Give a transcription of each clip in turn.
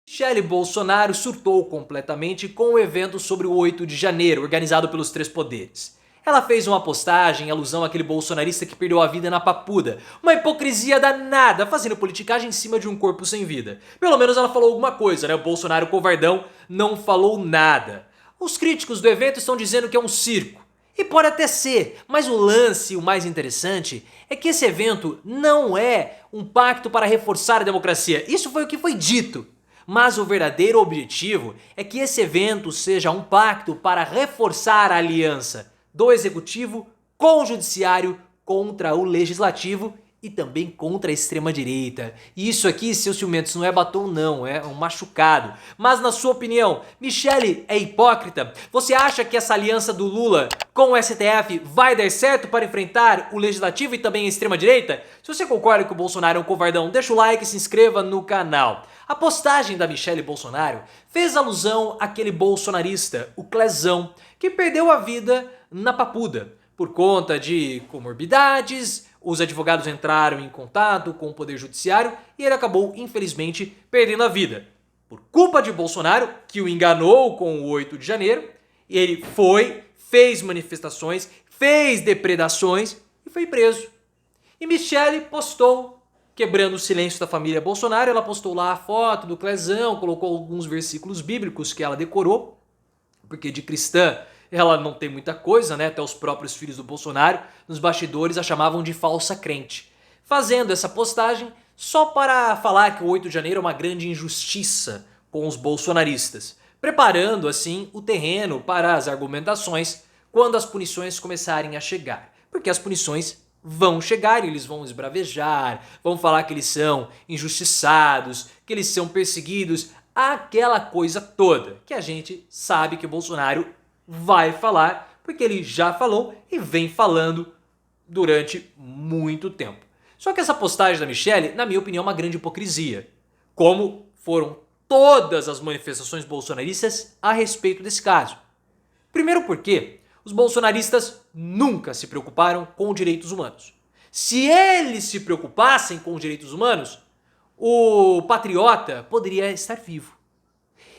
Michele Bolsonaro surtou completamente com o evento sobre o 8 de janeiro, organizado pelos três poderes. Ela fez uma postagem em alusão àquele bolsonarista que perdeu a vida na Papuda. Uma hipocrisia danada, fazendo politicagem em cima de um corpo sem vida. Pelo menos ela falou alguma coisa, né? O Bolsonaro covardão não falou nada. Os críticos do evento estão dizendo que é um circo. E pode até ser, mas o lance, o mais interessante, é que esse evento não é um pacto para reforçar a democracia. Isso foi o que foi dito. Mas o verdadeiro objetivo é que esse evento seja um pacto para reforçar a aliança do executivo com o judiciário contra o legislativo e também contra a extrema-direita. E isso aqui, seus ciumentos, não é batom não, é um machucado. Mas na sua opinião, Michele é hipócrita? Você acha que essa aliança do Lula com o STF vai dar certo para enfrentar o legislativo e também a extrema-direita? Se você concorda que o Bolsonaro é um covardão, deixa o like e se inscreva no canal. A postagem da Michele Bolsonaro fez alusão àquele bolsonarista, o Clezão, que perdeu a vida na Papuda por conta de comorbidades. Os advogados entraram em contato com o Poder Judiciário e ele acabou, infelizmente, perdendo a vida. Por culpa de Bolsonaro, que o enganou com o 8 de janeiro, ele fez manifestações, fez depredações e foi preso. E Michele postou, quebrando o silêncio da família Bolsonaro, ela postou lá a foto do Clezão, colocou alguns versículos bíblicos que ela decorou, porque de cristã ela não tem muita coisa, né? Até os próprios filhos do Bolsonaro, nos bastidores, a chamavam de falsa crente. Fazendo essa postagem só para falar que o 8 de janeiro é uma grande injustiça com os bolsonaristas, preparando assim o terreno para as argumentações quando as punições começarem a chegar. Porque as punições vão chegar e eles vão esbravejar, vão falar que eles são injustiçados, que eles são perseguidos, aquela coisa toda que a gente sabe que o Bolsonaro vai falar, porque ele já falou e vem falando durante muito tempo. Só que essa postagem da Michele, na minha opinião, é uma grande hipocrisia, como foram todas as manifestações bolsonaristas a respeito desse caso. Primeiro porque os bolsonaristas nunca se preocuparam com direitos humanos. Se eles se preocupassem com direitos humanos, o patriota poderia estar vivo.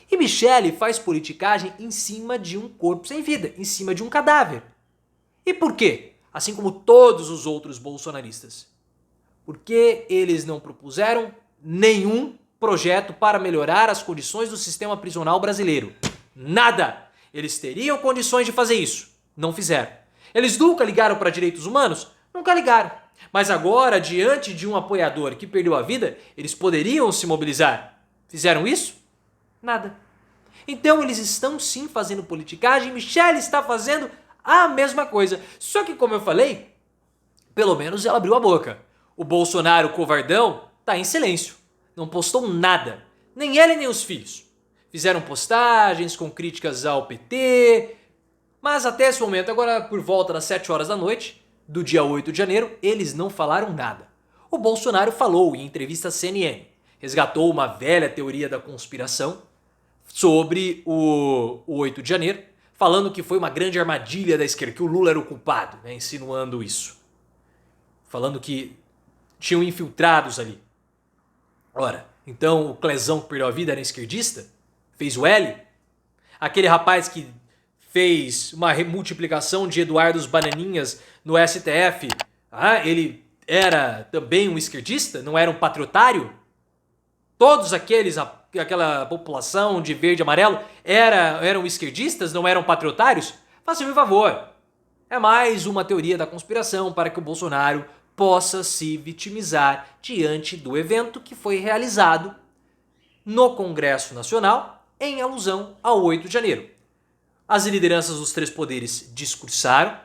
E Michele faz politicagem em cima de um corpo sem vida, em cima de um cadáver. E por quê? Assim como todos os outros bolsonaristas. Porque eles não propuseram nenhum projeto para melhorar as condições do sistema prisional brasileiro. Nada! Eles teriam condições de fazer isso. Não fizeram. Eles nunca ligaram para direitos humanos? Nunca ligaram. Mas agora, diante de um apoiador que perdeu a vida, eles poderiam se mobilizar. Fizeram isso? Nada. Então eles estão sim fazendo politicagem, Michele está fazendo a mesma coisa. Só que, como eu falei, pelo menos ela abriu a boca. O Bolsonaro, covardão, tá em silêncio. Não postou nada. Nem ele nem os filhos. Fizeram postagens com críticas ao PT. Mas até esse momento, agora por volta das 7 horas da noite, do dia 8 de janeiro, eles não falaram nada. O Bolsonaro falou em entrevista à CNN. Resgatou uma velha teoria da conspiração sobre o 8 de janeiro, falando que foi uma grande armadilha da esquerda, que o Lula era o culpado, né, insinuando isso. Falando que tinham infiltrados ali. Ora, então o Clezão que perdeu a vida era esquerdista? Fez o L? Aquele rapaz que fez uma multiplicação de Eduardo Bananinhas no STF, ele era também um esquerdista? Não era um patriotário? Todos aquela população de verde e amarelo eram esquerdistas, não eram patriotários? Faça-me um favor. É mais uma teoria da conspiração para que o Bolsonaro possa se vitimizar diante do evento que foi realizado no Congresso Nacional em alusão ao 8 de janeiro. As lideranças dos três poderes discursaram,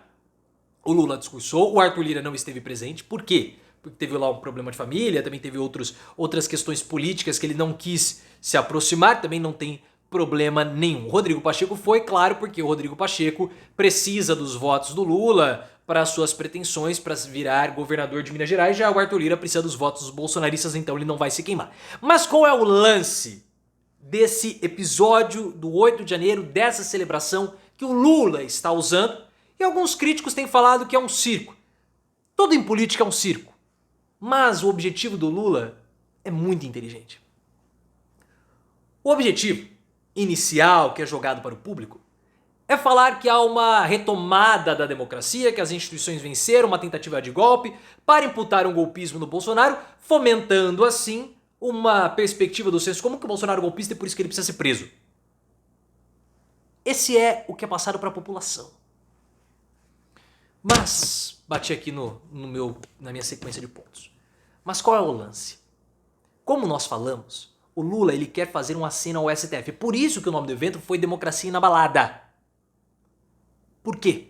o Lula discursou, o Arthur Lira não esteve presente. Por quê? Porque teve lá um problema de família, também teve outras questões políticas que ele não quis se aproximar, também não tem problema nenhum. O Rodrigo Pacheco foi, claro, porque o Rodrigo Pacheco precisa dos votos do Lula para suas pretensões para virar governador de Minas Gerais, já o Arthur Lira precisa dos votos dos bolsonaristas, então ele não vai se queimar. Mas qual é o lance desse episódio do 8 de janeiro, dessa celebração que o Lula está usando? E alguns críticos têm falado que é um circo. Tudo em política é um circo. Mas o objetivo do Lula é muito inteligente. O objetivo inicial que é jogado para o público é falar que há uma retomada da democracia, que as instituições venceram uma tentativa de golpe para imputar um golpismo no Bolsonaro, fomentando assim uma perspectiva do senso comum que o Bolsonaro é golpista e por isso que ele precisa ser preso. Esse é o que é passado para a população. Mas, bati aqui na minha sequência de pontos. Mas qual é o lance? Como nós falamos, o Lula ele quer fazer um aceno ao STF. Por isso que o nome do evento foi Democracia Inabalada. Por quê?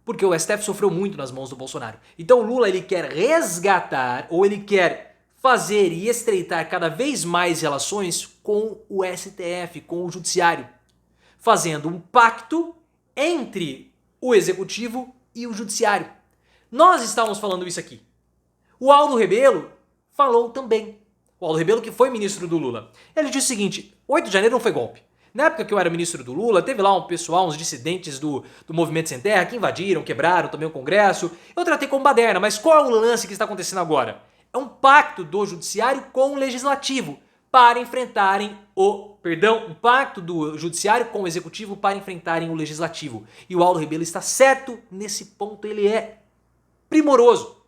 Porque o STF sofreu muito nas mãos do Bolsonaro. Então o Lula ele quer resgatar, ou ele quer fazer e estreitar cada vez mais relações com o STF, com o Judiciário. Fazendo um pacto entre o Executivo e o Judiciário. Nós estávamos falando isso aqui. O Aldo Rebelo falou também. O Aldo Rebelo, que foi ministro do Lula. Ele disse o seguinte: 8 de janeiro não foi golpe. Na época que eu era ministro do Lula, teve lá um pessoal, uns dissidentes do Movimento Sem Terra, que invadiram, quebraram também o Congresso. Eu tratei como baderna, mas qual é o lance que está acontecendo agora? É um pacto do Judiciário com o Legislativo para enfrentarem um pacto do Judiciário com o Executivo para enfrentarem o Legislativo. E o Aldo Rebelo está certo nesse ponto, ele é primoroso.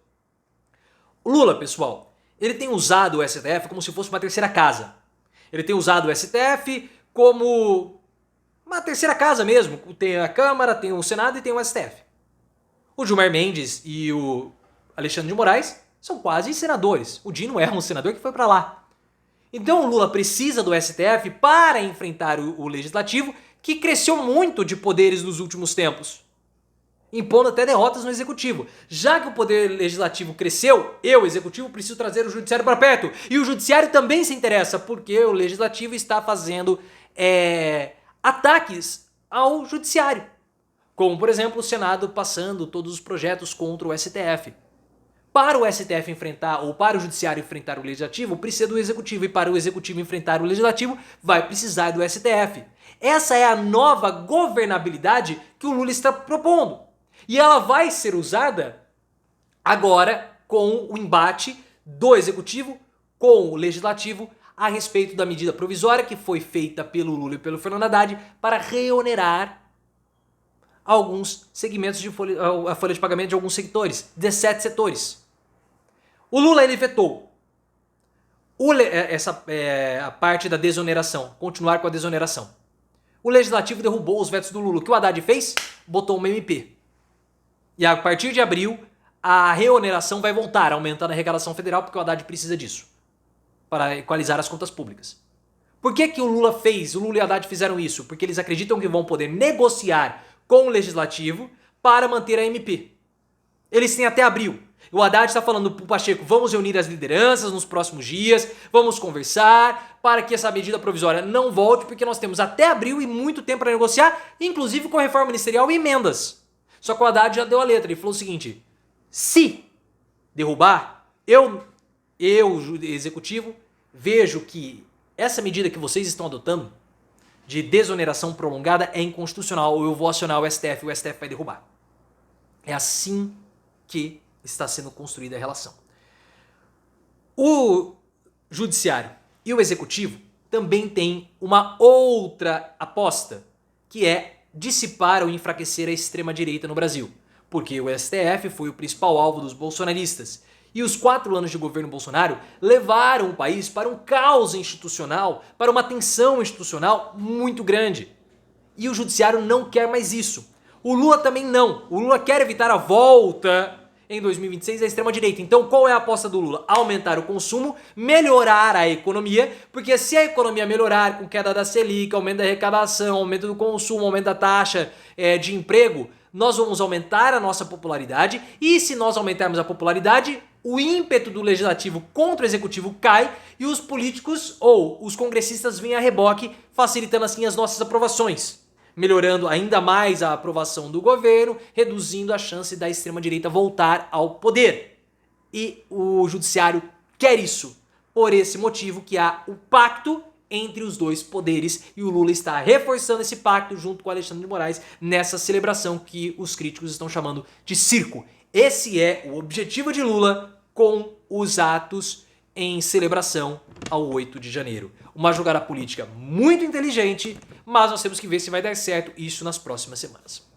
O Lula, pessoal, ele tem usado o STF como se fosse uma terceira casa. Ele tem usado o STF como uma terceira casa mesmo. Tem a Câmara, tem o Senado e tem o STF. O Gilmar Mendes e o Alexandre de Moraes são quase senadores. O Dino é um senador que foi para lá. Então o Lula precisa do STF para enfrentar o Legislativo, que cresceu muito de poderes nos últimos tempos, impondo até derrotas no Executivo. Já que o poder legislativo cresceu, eu, Executivo, preciso trazer o Judiciário para perto. E o Judiciário também se interessa, porque o Legislativo está fazendo ataques ao Judiciário. Como, por exemplo, o Senado passando todos os projetos contra o STF. Para o STF enfrentar, ou para o Judiciário enfrentar o Legislativo, precisa do Executivo. E para o Executivo enfrentar o Legislativo, vai precisar do STF. Essa é a nova governabilidade que o Lula está propondo. E ela vai ser usada agora com o embate do Executivo com o Legislativo a respeito da medida provisória que foi feita pelo Lula e pelo Fernando Haddad para reonerar alguns segmentos a folha de pagamento de alguns setores, 17 setores. O Lula ele vetou a parte da desoneração, continuar com a desoneração. O Legislativo derrubou os vetos do Lula. O que o Haddad fez? Botou uma MP. E a partir de abril, a reoneração vai voltar, aumentando a arrecadação federal, porque o Haddad precisa disso, para equalizar as contas públicas. Por que o Lula e o Haddad fizeram isso? Porque eles acreditam que vão poder negociar com o Legislativo para manter a MP. Eles têm até abril. O Haddad está falando para o Pacheco, vamos reunir as lideranças nos próximos dias, vamos conversar para que essa medida provisória não volte, porque nós temos até abril e muito tempo para negociar, inclusive com reforma ministerial e emendas. Só que o Haddad já deu a letra, ele falou o seguinte: se derrubar, eu, Executivo, vejo que essa medida que vocês estão adotando de desoneração prolongada é inconstitucional, ou eu vou acionar o STF e o STF vai derrubar. É assim que está sendo construída a relação. O Judiciário e o Executivo também têm uma outra aposta, que é dissipar ou enfraquecer a extrema-direita no Brasil, porque o STF foi o principal alvo dos bolsonaristas. E os 4 anos de governo Bolsonaro levaram o país para um caos institucional, para uma tensão institucional muito grande. E o Judiciário não quer mais isso. O Lula também não. O Lula quer evitar a volta em 2026 da extrema-direita. Então qual é a aposta do Lula? Aumentar o consumo, melhorar a economia, porque se a economia melhorar com queda da Selic, aumento da arrecadação, aumento do consumo, aumento da taxa de emprego, nós vamos aumentar a nossa popularidade, e se nós aumentarmos a popularidade, o ímpeto do Legislativo contra o Executivo cai e os políticos ou os congressistas vêm a reboque, facilitando assim as nossas aprovações, melhorando ainda mais a aprovação do governo, reduzindo a chance da extrema-direita voltar ao poder. E o Judiciário quer isso, por esse motivo que há o pacto entre os dois poderes, e o Lula está reforçando esse pacto junto com o Alexandre de Moraes nessa celebração que os críticos estão chamando de circo. Esse é o objetivo de Lula com os atos em celebração ao 8 de janeiro. Uma jogada política muito inteligente, mas nós temos que ver se vai dar certo isso nas próximas semanas.